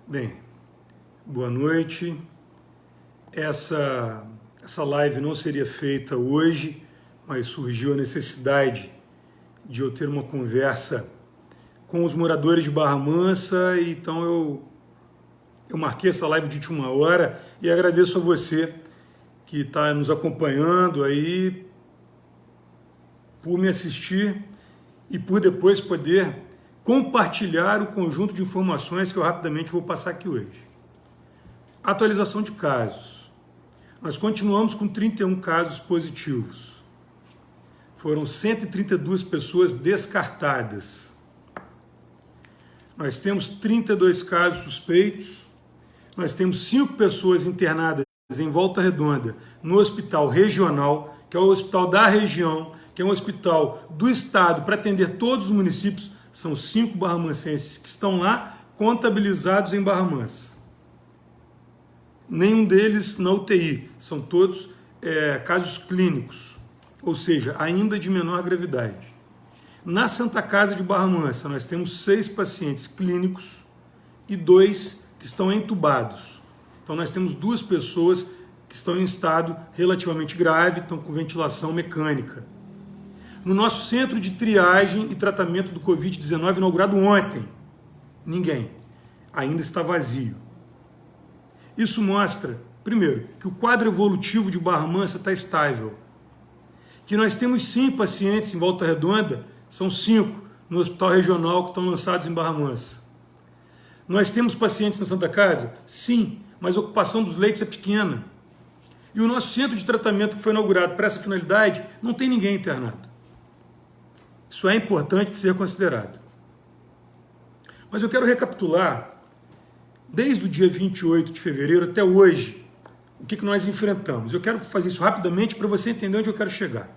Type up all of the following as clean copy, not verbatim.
Bem, boa noite. Essa live não seria feita hoje, mas surgiu a necessidade de eu ter uma conversa com os moradores de Barra Mansa, então eu marquei essa live de última hora e agradeço a você que está nos acompanhando aí por me assistir e por depois poder compartilhar o conjunto de informações que eu rapidamente vou passar aqui hoje. Atualização de casos. Nós continuamos com 31 casos positivos. Foram 132 pessoas descartadas. Nós temos 32 casos suspeitos. Nós temos 5 pessoas internadas em Volta Redonda, no hospital regional, que é o hospital da região, que é um hospital do estado para atender todos os municípios. São 5 barramancenses que estão lá contabilizados em Barra Mansa. Nenhum deles na UTI, são todos casos clínicos, ou seja, ainda de menor gravidade. Na Santa Casa de Barra Mansa, nós temos 6 pacientes clínicos e 2 que estão entubados. Então nós temos 2 pessoas que estão em estado relativamente grave, estão com ventilação mecânica. No nosso centro de triagem e tratamento do Covid-19, inaugurado ontem, ninguém. Ainda está vazio. Isso mostra, primeiro, que o quadro evolutivo de Barra Mansa está estável. Que nós temos sim pacientes em Volta Redonda, são 5 no hospital regional que estão lançados em Barra Mansa. Nós temos pacientes na Santa Casa? Sim, mas a ocupação dos leitos é pequena. E o nosso centro de tratamento que foi inaugurado para essa finalidade, não tem ninguém internado. Isso é importante ser considerado. Mas eu quero recapitular, desde o dia 28 de fevereiro até hoje, o que nós enfrentamos. Eu quero fazer isso rapidamente para você entender onde eu quero chegar.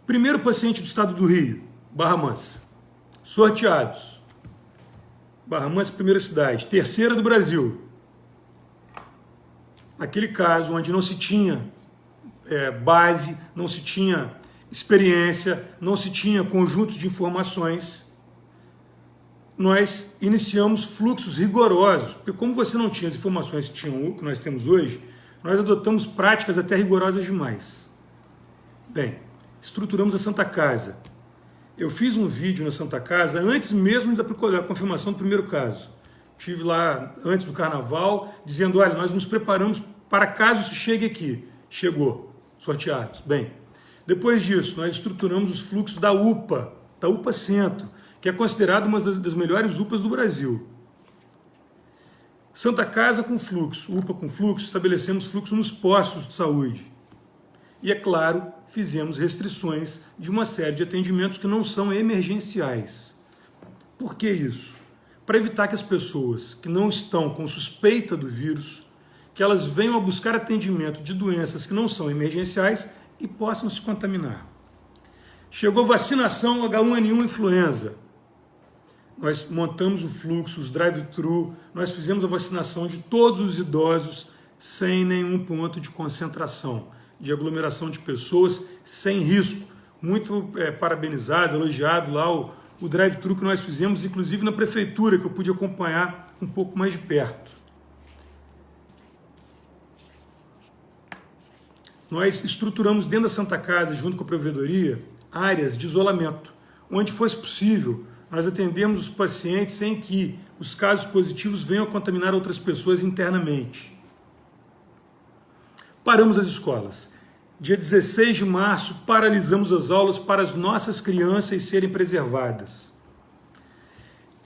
Primeiro paciente do estado do Rio, Barra Mansa. Sorteados. Barra Mansa, primeira cidade. Terceira do Brasil. Aquele caso onde não se tinha base, não se tinha experiência, não se tinha conjuntos de informações, nós iniciamos fluxos rigorosos, porque como você não tinha as informações que nós temos hoje, nós adotamos práticas até rigorosas demais. Bem, estruturamos a Santa Casa. Eu fiz um vídeo na Santa Casa antes mesmo da confirmação do primeiro caso. Estive lá antes do carnaval, dizendo, olha, nós nos preparamos para caso isso chegue aqui. Chegou, sorteados. Bem, depois disso, nós estruturamos os fluxos da UPA Centro, que é considerada uma das melhores UPAs do Brasil. Santa Casa com fluxo, UPA com fluxo, estabelecemos fluxo nos postos de saúde. E, é claro, fizemos restrições de uma série de atendimentos que não são emergenciais. Por que isso? Para evitar que as pessoas que não estão com suspeita do vírus, que elas venham a buscar atendimento de doenças que não são emergenciais e possam se contaminar. Chegou vacinação H1N1 influenza. Nós montamos o fluxo, os drive-thru, nós fizemos a vacinação de todos os idosos sem nenhum ponto de concentração, de aglomeração de pessoas, sem risco. Muito parabenizado, elogiado lá o drive-thru que nós fizemos, inclusive na prefeitura, que eu pude acompanhar um pouco mais de perto. Nós estruturamos dentro da Santa Casa, junto com a provedoria, áreas de isolamento, onde fosse possível, nós atendemos os pacientes sem que os casos positivos venham a contaminar outras pessoas internamente. Paramos as escolas. Dia 16 de março, paralisamos as aulas para as nossas crianças serem preservadas.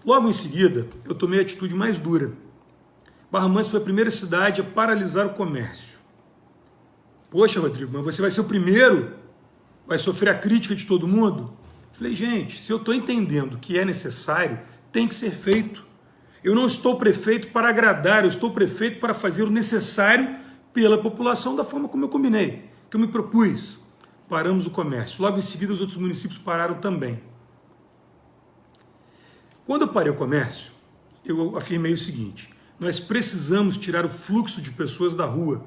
Logo em seguida, eu tomei a atitude mais dura. Barra Mansa foi a primeira cidade a paralisar o comércio. Poxa, Rodrigo, mas você vai ser o primeiro? Vai sofrer a crítica de todo mundo? Falei, gente, se eu estou entendendo que é necessário, tem que ser feito. Eu não estou prefeito para agradar, eu estou prefeito para fazer o necessário pela população da forma como eu combinei, que eu me propus. Paramos o comércio. Logo em seguida, os outros municípios pararam também. Quando eu parei o comércio, eu afirmei o seguinte: nós precisamos tirar o fluxo de pessoas da rua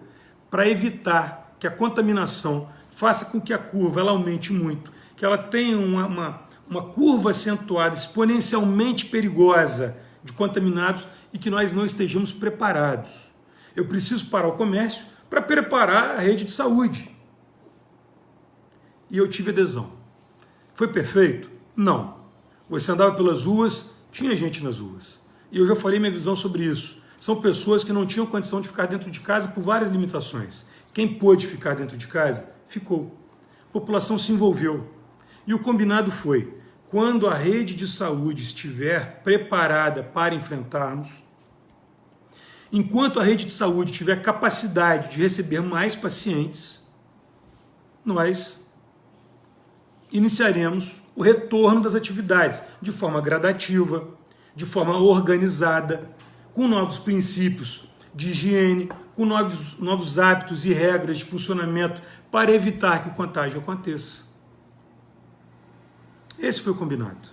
para evitar que a contaminação faça com que a curva ela aumente muito, que ela tenha uma curva acentuada, exponencialmente perigosa de contaminados e que nós não estejamos preparados. Eu preciso parar o comércio para preparar a rede de saúde. E eu tive adesão. Foi perfeito? Não. Você andava pelas ruas, tinha gente nas ruas. E eu já falei minha visão sobre isso. São pessoas que não tinham condição de ficar dentro de casa por várias limitações. Quem pôde ficar dentro de casa, ficou. A população se envolveu. E o combinado foi, quando a rede de saúde estiver preparada para enfrentarmos, enquanto a rede de saúde tiver capacidade de receber mais pacientes, nós iniciaremos o retorno das atividades de forma gradativa, de forma organizada, com novos princípios de higiene, com novos hábitos e regras de funcionamento para evitar que o contágio aconteça. Esse foi o combinado.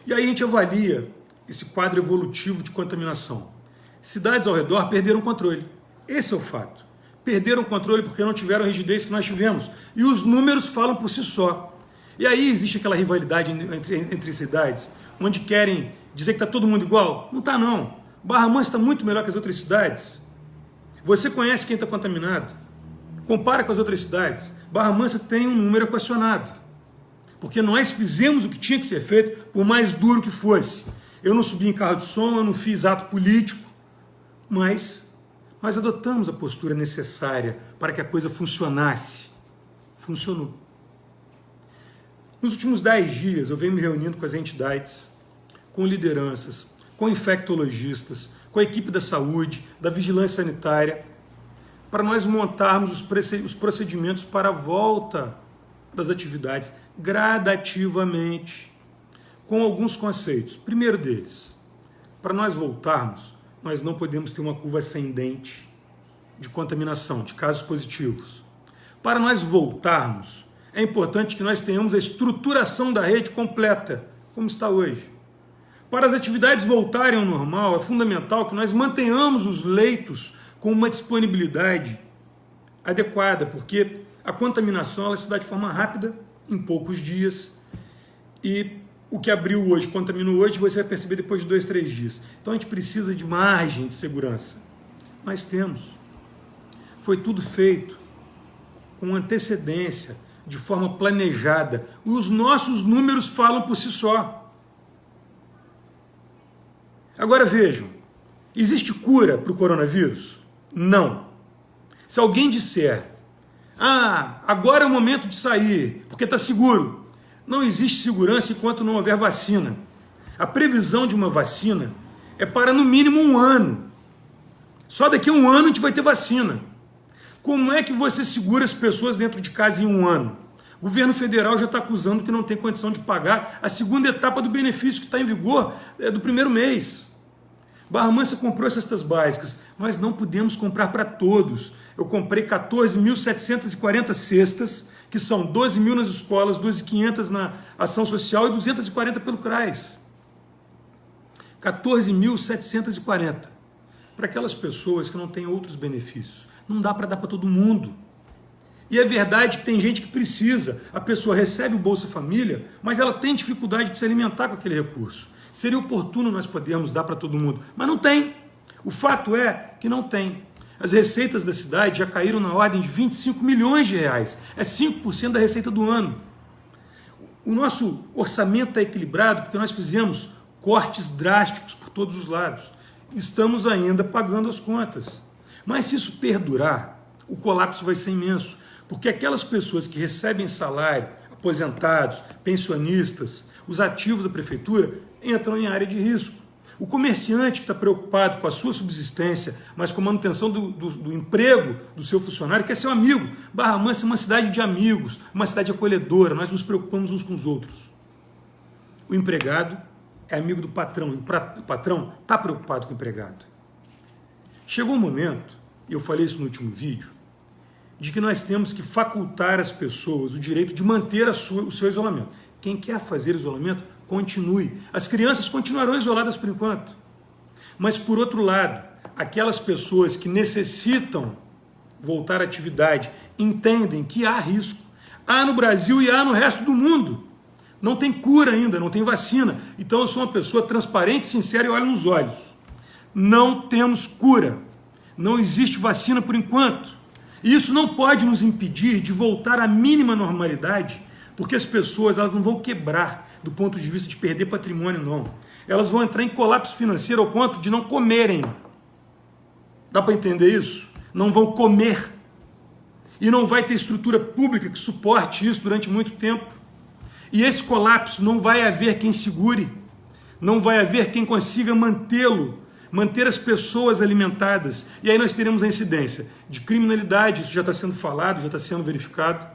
E aí a gente avalia esse quadro evolutivo de contaminação. Cidades ao redor perderam o controle. Esse é o fato. Perderam o controle porque não tiveram a rigidez que nós tivemos. E os números falam por si só. E aí existe aquela rivalidade entre cidades, onde querem dizer que está todo mundo igual. Não está, não. Barra Mansa está muito melhor que as outras cidades. Você conhece quem está contaminado? Compara com as outras cidades. Barra Mansa tem um número equacionado. Porque nós fizemos o que tinha que ser feito, por mais duro que fosse. Eu não subi em carro de som, eu não fiz ato político, mas nós adotamos a postura necessária para que a coisa funcionasse. Funcionou. Nos últimos 10 dias, eu venho me reunindo com as entidades, com lideranças, com infectologistas, com a equipe da saúde, da vigilância sanitária, para nós montarmos os procedimentos para a volta das atividades gradativamente, com alguns conceitos. Primeiro deles, para nós voltarmos, nós não podemos ter uma curva ascendente de contaminação, de casos positivos. Para nós voltarmos, é importante que nós tenhamos a estruturação da rede completa, como está hoje. Para as atividades voltarem ao normal, é fundamental que nós mantenhamos os leitos com uma disponibilidade adequada, porque a contaminação ela se dá de forma rápida, em poucos dias, e o que abriu hoje, contaminou hoje, você vai perceber depois de 2, 3 dias. Então a gente precisa de margem de segurança. Nós temos. Foi tudo feito com antecedência, de forma planejada. Os nossos números falam por si só. Agora vejam, existe cura para o coronavírus? Não. Se alguém disser, agora é o momento de sair, porque está seguro. Não existe segurança enquanto não houver vacina. A previsão de uma vacina é para no mínimo 1 ano. Só daqui a 1 ano a gente vai ter vacina. Como é que você segura as pessoas dentro de casa em 1 ano? O governo federal já está acusando que não tem condição de pagar a segunda etapa do benefício que está em vigor do primeiro mês. Barra Mansa comprou cestas básicas, mas não podemos comprar para todos. Eu comprei 14.740 cestas, que são 12 mil nas escolas, 2.500 na ação social e 240 pelo CRAS. 14.740. Para aquelas pessoas que não têm outros benefícios. Não dá para dar para todo mundo. E é verdade que tem gente que precisa. A pessoa recebe o Bolsa Família, mas ela tem dificuldade de se alimentar com aquele recurso. Seria oportuno nós podermos dar para todo mundo, mas não tem. O fato é que não tem. As receitas da cidade já caíram na ordem de 25 milhões de reais. É 5% da receita do ano. O nosso orçamento está equilibrado porque nós fizemos cortes drásticos por todos os lados. Estamos ainda pagando as contas. Mas se isso perdurar, o colapso vai ser imenso. Porque aquelas pessoas que recebem salário, aposentados, pensionistas, os ativos da prefeitura, entram em área de risco. O comerciante que está preocupado com a sua subsistência, mas com a manutenção do emprego do seu funcionário, quer ser um amigo. Barra Mansa é uma cidade de amigos, uma cidade acolhedora, nós nos preocupamos uns com os outros. O empregado é amigo do patrão, e o patrão está preocupado com o empregado. Chegou um momento, e eu falei isso no último vídeo, de que nós temos que facultar às pessoas o direito de manter o seu isolamento. Quem quer fazer isolamento, continue. As crianças continuarão isoladas por enquanto. Mas, por outro lado, aquelas pessoas que necessitam voltar à atividade entendem que há risco. Há no Brasil e há no resto do mundo. Não tem cura ainda, não tem vacina. Então eu sou uma pessoa transparente, sincera e olho nos olhos. Não temos cura. Não existe vacina por enquanto. E isso não pode nos impedir de voltar à mínima normalidade, porque as pessoas elas não vão quebrar do ponto de vista de perder patrimônio, não. Elas vão entrar em colapso financeiro ao ponto de não comerem. Dá para entender isso? Não vão comer. E não vai ter estrutura pública que suporte isso durante muito tempo. E esse colapso não vai haver quem segure, não vai haver quem consiga mantê-lo, manter as pessoas alimentadas. E aí nós teremos a incidência de criminalidade, isso já está sendo falado, já está sendo verificado.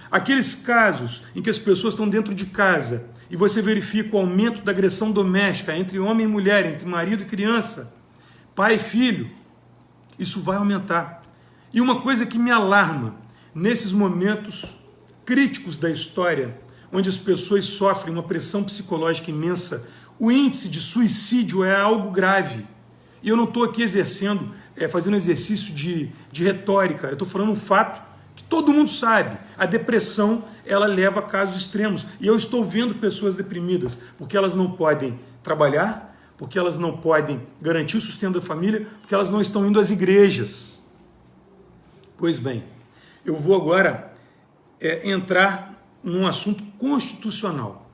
Aqueles casos em que as pessoas estão dentro de casa e você verifica o aumento da agressão doméstica entre homem e mulher, entre marido e criança, pai e filho, isso vai aumentar. E uma coisa que me alarma, nesses momentos críticos da história, onde as pessoas sofrem uma pressão psicológica imensa, o índice de suicídio é algo grave. E eu não estou aqui fazendo exercício de retórica, eu estou falando um fato que todo mundo sabe. A depressão, ela leva a casos extremos. E eu estou vendo pessoas deprimidas, porque elas não podem trabalhar, porque elas não podem garantir o sustento da família, porque elas não estão indo às igrejas. Pois bem, eu vou agora entrar num assunto constitucional.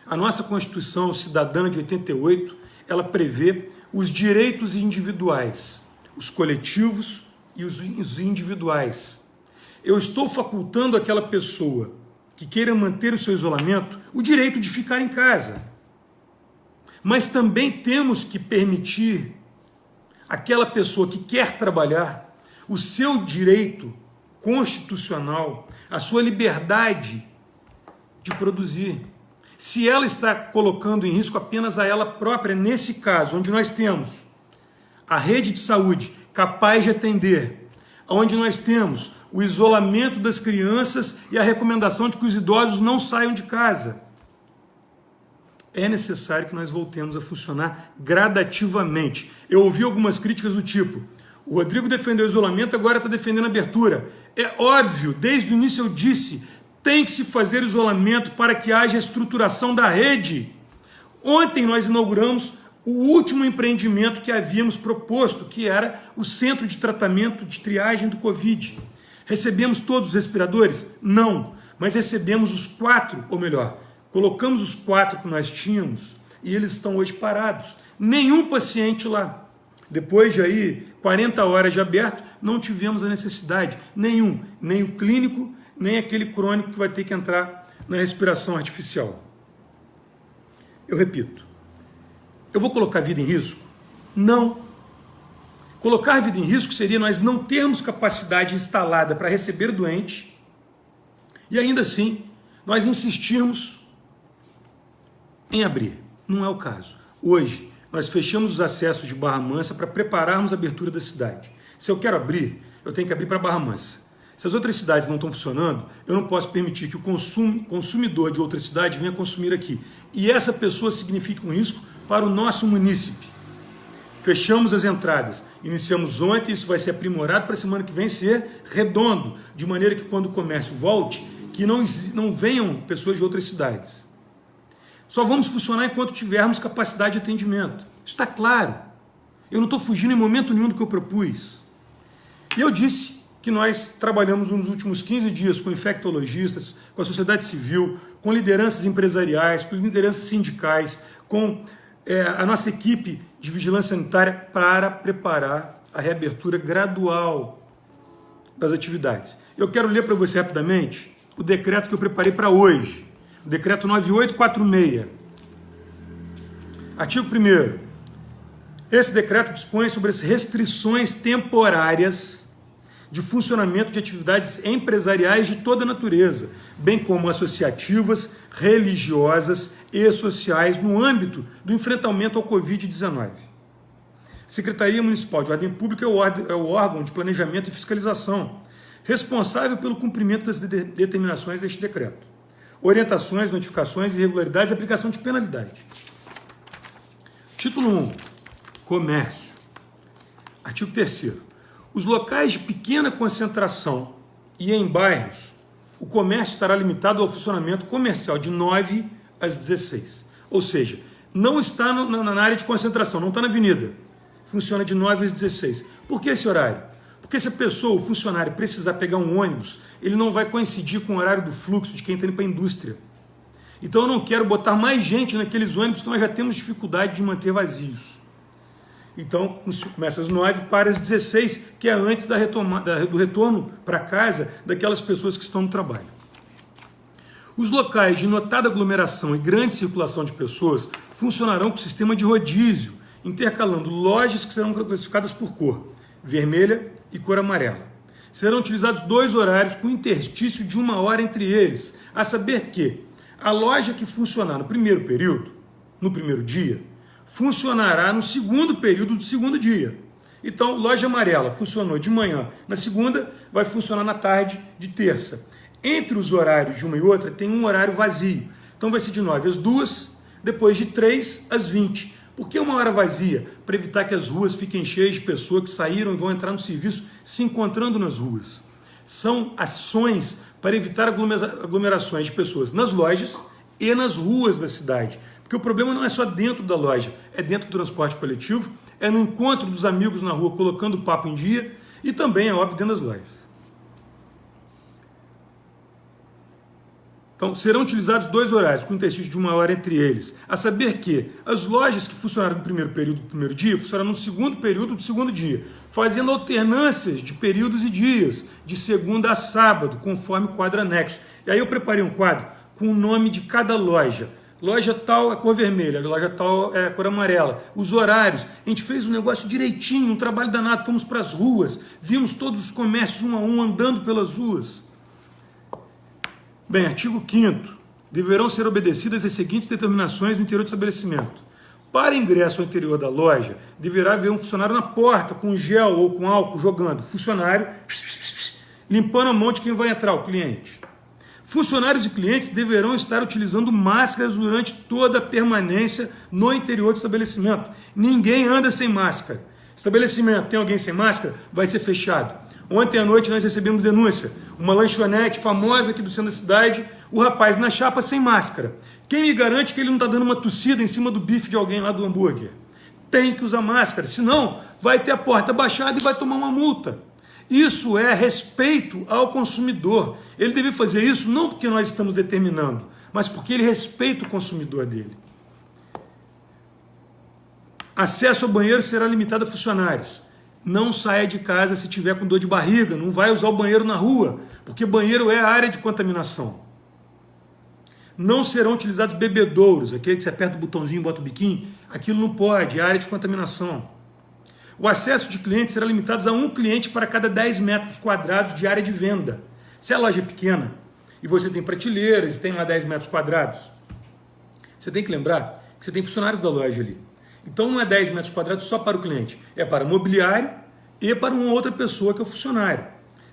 A nossa Constituição Cidadã de 88, ela prevê os direitos individuais, os coletivos e os individuais. Eu estou facultando àquela pessoa que queira manter o seu isolamento o direito de ficar em casa. Mas também temos que permitir àquela pessoa que quer trabalhar o seu direito constitucional, a sua liberdade de produzir. Se ela está colocando em risco apenas a ela própria, nesse caso, onde nós temos a rede de saúde capaz de atender, onde nós temos o isolamento das crianças e a recomendação de que os idosos não saiam de casa, é necessário que nós voltemos a funcionar gradativamente. Eu ouvi algumas críticas do tipo: o Rodrigo defendeu o isolamento, agora está defendendo a abertura. É óbvio, desde o início eu disse, tem que se fazer isolamento para que haja estruturação da rede. Ontem nós inauguramos o último empreendimento que havíamos proposto, que era o Centro de Tratamento de Triagem do Covid. Recebemos todos os respiradores? Não, mas recebemos os 4, ou melhor, colocamos os 4 que nós tínhamos e eles estão hoje parados. Nenhum paciente lá. Depois de aí 40 horas de aberto, não tivemos a necessidade, nenhum, nem o clínico, nem aquele crônico que vai ter que entrar na respiração artificial. Eu repito, eu vou colocar a vida em risco? Não. Colocar a vida em risco seria nós não termos capacidade instalada para receber o doente e ainda assim nós insistirmos em abrir. Não é o caso. Hoje, nós fechamos os acessos de Barra Mansa para prepararmos a abertura da cidade. Se eu quero abrir, eu tenho que abrir para Barra Mansa. Se as outras cidades não estão funcionando, eu não posso permitir que o consumidor de outra cidade venha consumir aqui. E essa pessoa significa um risco para o nosso munícipe. Fechamos as entradas, iniciamos ontem, isso vai ser aprimorado para a semana que vem ser redondo, de maneira que quando o comércio volte, que não venham pessoas de outras cidades. Só vamos funcionar enquanto tivermos capacidade de atendimento. Isso está claro. Eu não estou fugindo em momento nenhum do que eu propus. E eu disse que nós trabalhamos nos últimos 15 dias com infectologistas, com a sociedade civil, com lideranças empresariais, com lideranças sindicais, com a nossa equipe de vigilância sanitária para preparar a reabertura gradual das atividades. Eu quero ler para você rapidamente o decreto que eu preparei para hoje. O decreto 9846. Artigo 1º. Esse decreto dispõe sobre as restrições temporárias de funcionamento de atividades empresariais de toda natureza, bem como associativas, religiosas e sociais no âmbito do enfrentamento ao Covid-19. Secretaria Municipal de Ordem Pública é o órgão de planejamento e fiscalização, responsável pelo cumprimento das determinações deste decreto. Orientações, notificações, irregularidades e aplicação de penalidade. Título 1. comércio. Artigo 3º. Os locais de pequena concentração e em bairros, o comércio estará limitado ao funcionamento comercial de 9 às 16. Ou seja, não está na área de concentração, não está na avenida. Funciona de 9 às 16. Por que esse horário? Porque se a pessoa, o funcionário, precisar pegar um ônibus, ele não vai coincidir com o horário do fluxo de quem está indo para a indústria. Então eu não quero botar mais gente naqueles ônibus que nós já temos dificuldade de manter vazios. Então começa às 9 para as 16, que é antes do retorno para casa daquelas pessoas que estão no trabalho. Os locais de notada aglomeração e grande circulação de pessoas funcionarão com sistema de rodízio, intercalando lojas que serão classificadas por cor, vermelha e cor amarela. Serão utilizados 2 horários com interstício de 1 hora entre eles, a saber que a loja que funcionar no primeiro período, no primeiro dia, funcionará no segundo período do segundo dia. Então, loja amarela funcionou de manhã na segunda, vai funcionar na tarde de terça. Entre os horários de uma e outra tem um horário vazio. Então vai ser de 9 às 2, depois de 3 às 20. Por que 1 hora vazia? Para evitar que as ruas fiquem cheias de pessoas que saíram e vão entrar no serviço se encontrando nas ruas. São ações para evitar aglomerações de pessoas nas lojas e nas ruas da cidade. Porque o problema não é só dentro da loja, é dentro do transporte coletivo, é no encontro dos amigos na rua colocando o papo em dia e também, é óbvio, dentro das lojas. Então, serão utilizados 2 horários, com interstício de 1 hora entre eles. A saber que as lojas que funcionaram no primeiro período do primeiro dia, funcionaram no segundo período do segundo dia, fazendo alternâncias de períodos e dias, de segunda a sábado, conforme o quadro anexo. E aí eu preparei um quadro com o nome de cada loja. Loja tal é cor vermelha, loja tal é cor amarela. Os horários, a gente fez um negócio direitinho, um trabalho danado, fomos para as ruas, vimos todos os comércios um a um andando pelas ruas. Bem, artigo 5º. Deverão ser obedecidas as seguintes determinações no interior do estabelecimento. Para ingresso ao interior da loja, deverá haver um funcionário na porta, com gel ou com álcool, jogando. Funcionário, limpando a mão de quem vai entrar, o cliente. Funcionários e clientes deverão estar utilizando máscaras durante toda a permanência no interior do estabelecimento. Ninguém anda sem máscara. Estabelecimento, tem alguém sem máscara? Vai ser fechado. Ontem à noite nós recebemos denúncia. Uma lanchonete famosa aqui do centro da cidade, o rapaz na chapa sem máscara. Quem me garante que ele não está dando uma tossida em cima do bife de alguém lá do hambúrguer? Tem que usar máscara, senão vai ter a porta baixada e vai tomar uma multa. Isso é respeito ao consumidor. Ele deve fazer isso não porque nós estamos determinando, mas porque ele respeita o consumidor dele. Acesso ao banheiro será limitado a funcionários. Não saia de casa se tiver com dor de barriga, não vai usar o banheiro na rua, porque banheiro é a área de contaminação. Não serão utilizados bebedouros, aquele que você aperta o botãozinho e bota o biquinho, aquilo não pode, é área de contaminação. O acesso de clientes será limitado a 1 cliente para cada 10 metros quadrados de área de venda. Se a loja é pequena e você tem prateleiras e tem lá 10 metros quadrados, você tem que lembrar que você tem funcionários da loja ali. Então não é 10 metros quadrados só para o cliente, é para mobiliário e para uma outra pessoa que é o funcionário.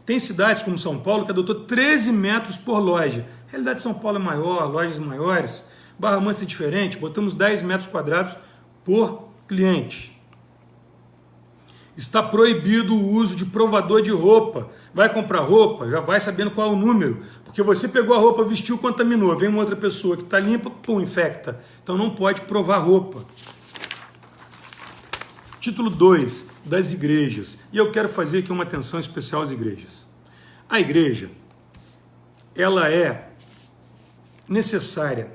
Tem cidades como São Paulo que adotou 13 metros por loja. A realidade de São Paulo é maior, lojas maiores. Barra Mansa é diferente, botamos 10 metros quadrados por cliente. Está proibido o uso de provador de roupa. Vai comprar roupa, já vai sabendo qual é o número. Porque você pegou a roupa, vestiu, contaminou. Vem uma outra pessoa que está limpa, pum, infecta. Então não pode provar roupa. Título 2, das igrejas. E eu quero fazer aqui uma atenção especial às igrejas. A igreja, ela é necessária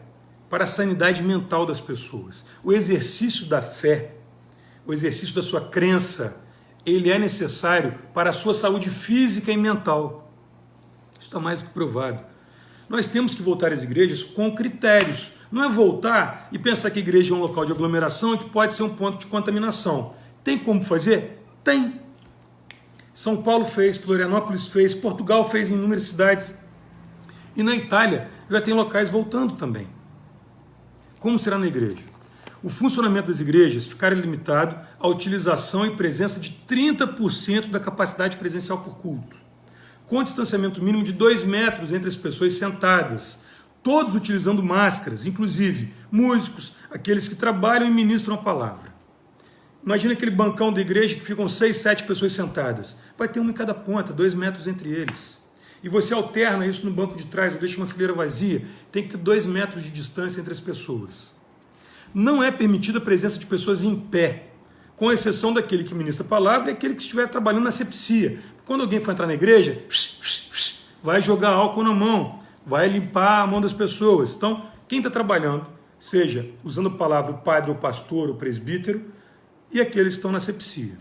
para a sanidade mental das pessoas. O exercício da fé, o exercício da sua crença, ele é necessário para a sua saúde física e mental. Isso está mais do que provado. Nós temos que voltar às igrejas com critérios. Não é voltar e pensar que a igreja é um local de aglomeração e que pode ser um ponto de contaminação. Tem como fazer? Tem. São Paulo fez, Florianópolis fez, Portugal fez em inúmeras cidades. E na Itália já tem locais voltando também. Como será na igreja? O funcionamento das igrejas ficará limitado à utilização e presença de 30% da capacidade presencial por culto, com distanciamento mínimo de 2 metros entre as pessoas sentadas, todos utilizando máscaras, inclusive músicos, aqueles que trabalham e ministram a palavra. Imagina aquele bancão da igreja que ficam 6, 7 pessoas sentadas. Vai ter uma em cada ponta, 2 metros entre eles. E você alterna isso no banco de trás, ou deixa uma fileira vazia, tem que ter 2 metros de distância entre as pessoas. Não é permitida a presença de pessoas em pé, com exceção daquele que ministra a palavra e aquele que estiver trabalhando na asepsia. Quando alguém for entrar na igreja, vai jogar álcool na mão, vai limpar a mão das pessoas. Então, quem está trabalhando, seja usando a palavra o padre, o pastor, o presbítero, e aqueles que estão na asepsia.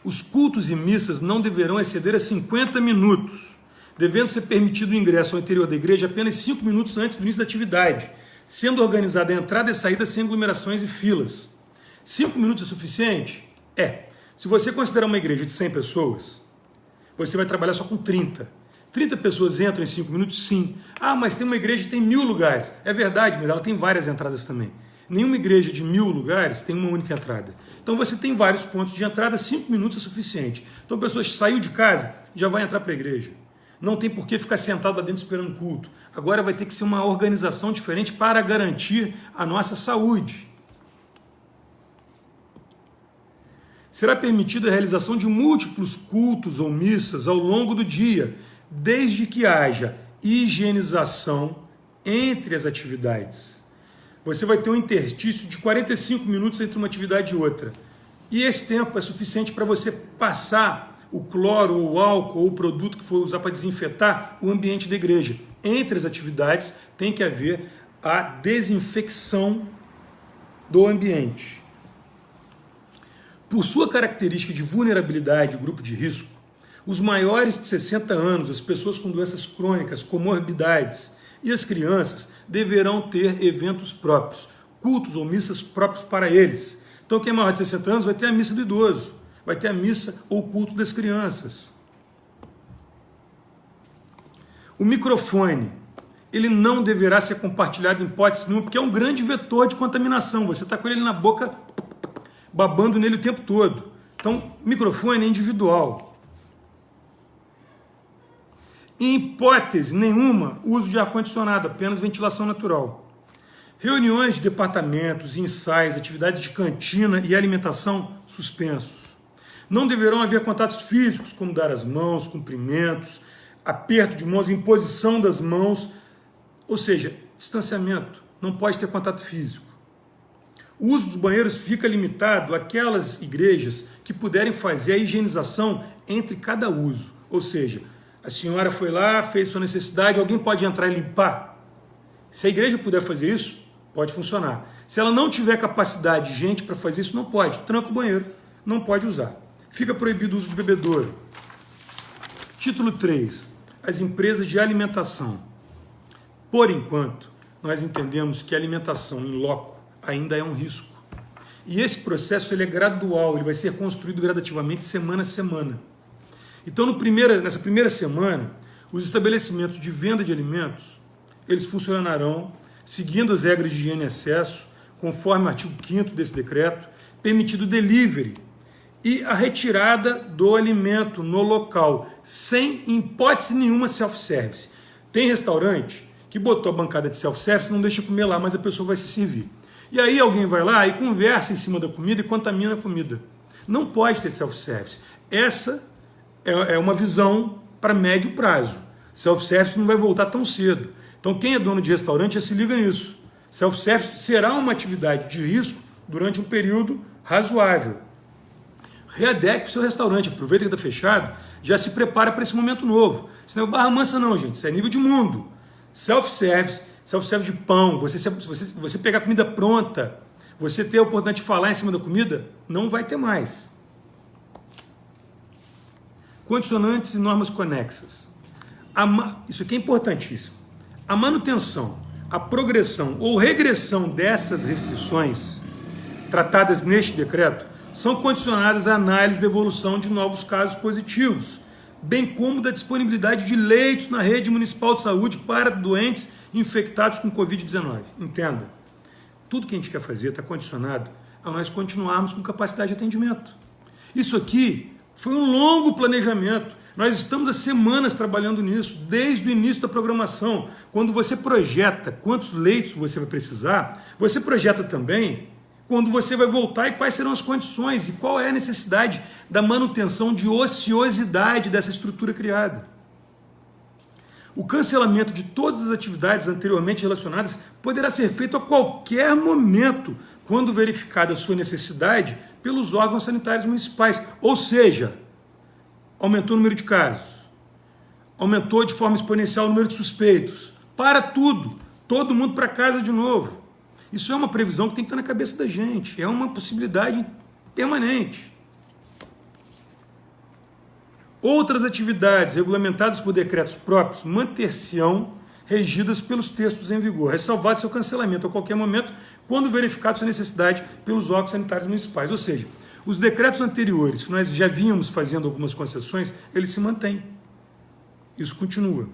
Os cultos e missas não deverão exceder a 50 minutos, devendo ser permitido o ingresso ao interior da igreja apenas 5 minutos antes do início da atividade, sendo organizada a entrada e saída sem aglomerações e filas. 5 minutos é suficiente? É. Se você considerar uma igreja de 100 pessoas, você vai trabalhar só com 30. 30 pessoas entram em 5 minutos? Sim. Ah, mas tem uma igreja que tem 1000 lugares. É verdade, mas ela tem várias entradas também. Nenhuma igreja de 1000 lugares tem uma única entrada. Então você tem vários pontos de entrada, 5 minutos é suficiente. Então a pessoa saiu de casa, já vai entrar para a igreja. Não tem por que ficar sentado lá dentro esperando culto. Agora vai ter que ser uma organização diferente para garantir a nossa saúde. Será permitida a realização de múltiplos cultos ou missas ao longo do dia, desde que haja higienização entre as atividades. Você vai ter um interstício de 45 minutos entre uma atividade e outra. E esse tempo é suficiente para você passar o cloro, ou o álcool, ou o produto que for usar para desinfetar o ambiente da igreja. Entre as atividades tem que haver a desinfecção do ambiente. Por sua característica de vulnerabilidade, o grupo de risco, os maiores de 60 anos, as pessoas com doenças crônicas, comorbidades e as crianças deverão ter eventos próprios, cultos ou missas próprios para eles. Então quem é maior de 60 anos vai ter a missa do idoso, vai ter a missa ou culto das crianças. O microfone, ele não deverá ser compartilhado em hipótese nenhuma, porque é um grande vetor de contaminação. Você está com ele na boca, babando nele o tempo todo. Então, o microfone é individual. Em hipótese nenhuma, uso de ar-condicionado, apenas ventilação natural. Reuniões de departamentos, ensaios, atividades de cantina e alimentação suspensos. Não deverão haver contatos físicos, como dar as mãos, cumprimentos, aperto de mãos, imposição das mãos, ou seja, distanciamento, não pode ter contato físico. O uso dos banheiros fica limitado àquelas igrejas que puderem fazer a higienização entre cada uso, ou seja, a senhora foi lá, fez sua necessidade, alguém pode entrar e limpar? Se a igreja puder fazer isso, pode funcionar. Se ela não tiver capacidade de gente para fazer isso, não pode. Tranca o banheiro, não pode usar. Fica proibido o uso de bebedouro. Título 3. As empresas de alimentação. Por enquanto, nós entendemos que a alimentação em loco ainda é um risco. E esse processo ele é gradual, ele vai ser construído gradativamente, semana a semana. Então, nessa primeira semana, os estabelecimentos de venda de alimentos, eles funcionarão seguindo as regras de higiene e acesso, conforme o artigo 5º desse decreto, permitido o delivery e a retirada do alimento no local, sem hipótese nenhuma self-service. Tem restaurante que botou a bancada de self-service, não deixa comer lá, mas a pessoa vai se servir. E aí alguém vai lá e conversa em cima da comida e contamina a comida. Não pode ter self-service. Essa é uma visão para médio prazo. Self-service não vai voltar tão cedo. Então quem é dono de restaurante já se liga nisso. Self-service será uma atividade de risco durante um período razoável. Readeque o seu restaurante, aproveita que está fechado, já se prepara para esse momento novo. Isso não é Barra Mansa não, gente, isso é nível de mundo. Self-service de pão, você pegar comida pronta, você ter a oportunidade de falar em cima da comida, não vai ter mais. Condicionantes e normas conexas. Isso aqui é importantíssimo. A manutenção, a progressão ou regressão dessas restrições tratadas neste decreto são condicionadas à análise da evolução de novos casos positivos, bem como da disponibilidade de leitos na rede municipal de saúde para doentes infectados com Covid-19. Entenda, tudo que a gente quer fazer está condicionado a nós continuarmos com capacidade de atendimento. Isso aqui foi um longo planejamento. Nós estamos há semanas trabalhando nisso, desde o início da programação. Quando você projeta quantos leitos você vai precisar, você projeta também quando você vai voltar e quais serão as condições e qual é a necessidade da manutenção de ociosidade dessa estrutura criada. O cancelamento de todas as atividades anteriormente relacionadas poderá ser feito a qualquer momento, quando verificada a sua necessidade pelos órgãos sanitários municipais. Ou seja, aumentou o número de casos, aumentou de forma exponencial o número de suspeitos. Para tudo, todo mundo para casa de novo. Isso é uma previsão que tem que estar na cabeça da gente, é uma possibilidade permanente. Outras atividades regulamentadas por decretos próprios manter-se-ão regidas pelos textos em vigor, ressalvado seu cancelamento a qualquer momento, quando verificado sua necessidade pelos órgãos sanitários municipais. Ou seja, os decretos anteriores, que nós já vínhamos fazendo algumas concessões, eles se mantêm. Isso continua.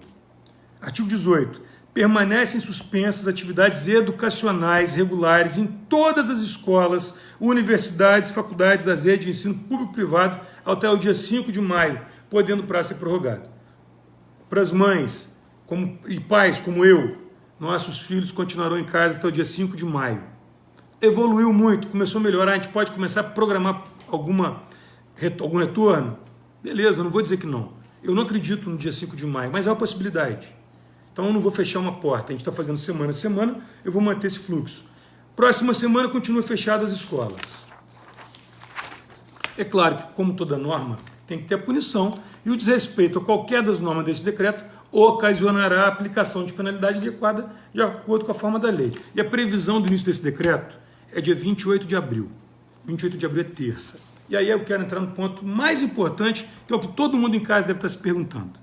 Artigo 18. Permanecem suspensas atividades educacionais regulares em todas as escolas, universidades, faculdades das redes de ensino público e privado até o dia 5 de maio, podendo o prazo ser prorrogado. Para as mães e pais como eu, nossos filhos continuarão em casa até o dia 5 de maio. Evoluiu muito, começou a melhorar, a gente pode começar a programar algum retorno? Beleza, eu não vou dizer que não. Eu não acredito no dia 5 de maio, mas é uma possibilidade. Então eu não vou fechar uma porta, a gente está fazendo semana a semana, eu vou manter esse fluxo. Próxima semana continua fechadas as escolas. É claro que, como toda norma, tem que ter a punição, e o desrespeito a qualquer das normas desse decreto ocasionará a aplicação de penalidade adequada de acordo com a forma da lei. E a previsão do início desse decreto é dia 28 de abril. 28 de abril é terça. E aí eu quero entrar no ponto mais importante, que é o que todo mundo em casa deve estar se perguntando.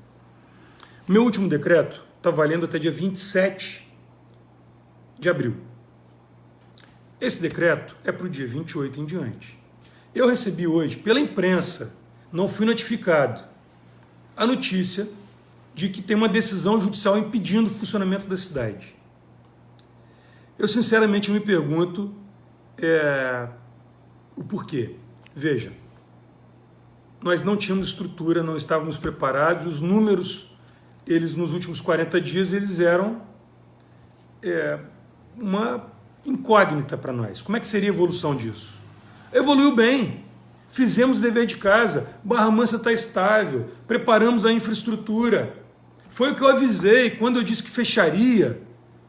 Meu último decreto está valendo até dia 27 de abril. Esse decreto é para o dia 28 em diante. Eu recebi hoje, pela imprensa, não fui notificado, a notícia de que tem uma decisão judicial impedindo o funcionamento da cidade. Eu sinceramente me pergunto o porquê. Veja, nós não tínhamos estrutura, não estávamos preparados, os números, eles nos últimos 40 dias, eles eram uma incógnita para nós. Como é que seria a evolução disso? Evoluiu bem, fizemos o dever de casa, Barra Mansa está estável, preparamos a infraestrutura. Foi o que eu avisei, quando eu disse que fecharia,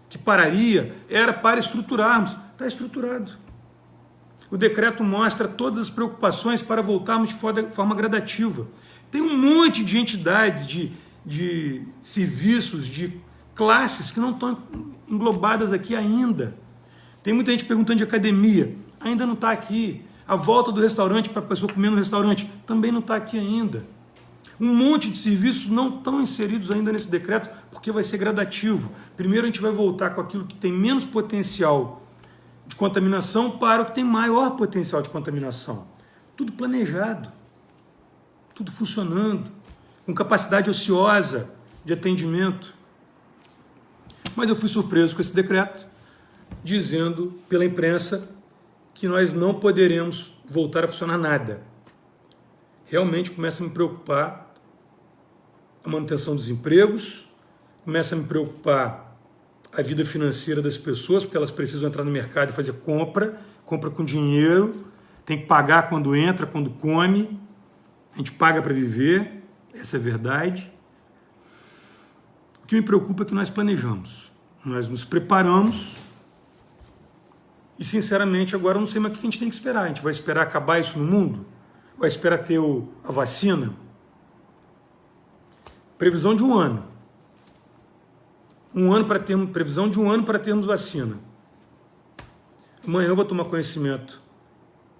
que pararia, era para estruturarmos. Está estruturado. O decreto mostra todas as preocupações para voltarmos de forma gradativa. Tem um monte de entidades, de serviços, de classes que não estão englobadas aqui ainda. Tem muita gente perguntando de academia, ainda não está aqui. A volta do restaurante para a pessoa comer no restaurante também não está aqui ainda. Um monte de serviços não estão inseridos ainda nesse decreto, porque vai ser gradativo. Primeiro a gente vai voltar com aquilo que tem menos potencial de contaminação para o que tem maior potencial de contaminação. Tudo planejado, tudo funcionando, com capacidade ociosa de atendimento. Mas eu fui surpreso com esse decreto, dizendo pela imprensa que nós não poderemos voltar a funcionar nada. Realmente começa a me preocupar a manutenção dos empregos, começa a me preocupar a vida financeira das pessoas, porque elas precisam entrar no mercado e fazer compra com dinheiro, tem que pagar quando entra, quando come, a gente paga para viver, essa é a verdade. O que me preocupa é que nós planejamos, nós nos preparamos e, sinceramente, agora eu não sei mais o que a gente tem que esperar. A gente vai esperar acabar isso no mundo? Vai esperar ter a vacina? Previsão de um ano. Previsão de um ano para termos vacina. Amanhã eu vou tomar conhecimento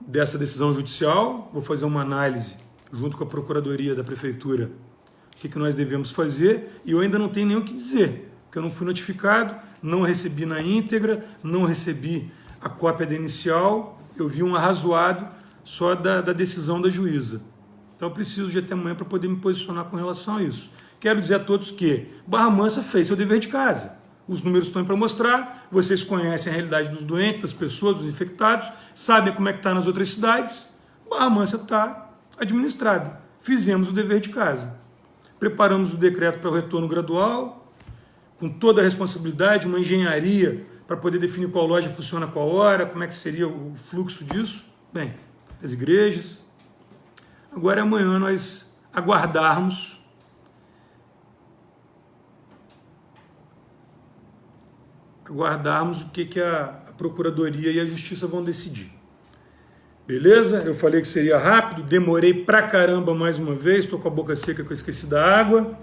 dessa decisão judicial, vou fazer uma análise junto com a Procuradoria da Prefeitura, o que nós devemos fazer, e eu ainda não tenho nem o que dizer, porque eu não fui notificado, não recebi na íntegra, não recebi a cópia da inicial, eu vi um arrazoado só da decisão da juíza. Então eu preciso de até amanhã para poder me posicionar com relação a isso. Quero dizer a todos que Barra Mansa fez seu dever de casa. Os números estão aí para mostrar, vocês conhecem a realidade dos doentes, das pessoas, dos infectados, sabem como é que está nas outras cidades. Barra Mansa está administrada. Fizemos o dever de casa. Preparamos o decreto para o retorno gradual, com toda a responsabilidade, uma engenharia para poder definir qual loja funciona qual hora, como é que seria o fluxo disso. Bem, as igrejas. Agora amanhã nós aguardarmos o que a Procuradoria e a Justiça vão decidir. Beleza? Eu falei que seria rápido, demorei pra caramba mais uma vez, estou com a boca seca que eu esqueci da água.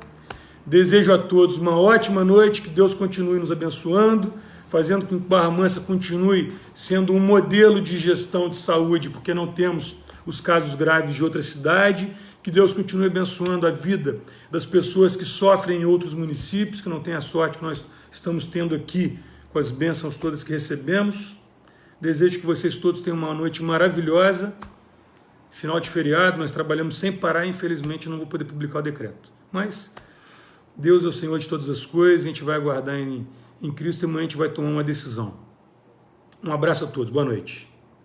Desejo a todos uma ótima noite, que Deus continue nos abençoando, fazendo com que Barra Mansa continue sendo um modelo de gestão de saúde, porque não temos os casos graves de outra cidade. Que Deus continue abençoando a vida das pessoas que sofrem em outros municípios, que não têm a sorte que nós estamos tendo aqui com as bênçãos todas que recebemos. Desejo que vocês todos tenham uma noite maravilhosa. Final de feriado, nós trabalhamos sem parar, infelizmente não vou poder publicar o decreto. Mas Deus é o Senhor de todas as coisas, a gente vai aguardar em Cristo e amanhã a gente vai tomar uma decisão. Um abraço a todos, boa noite.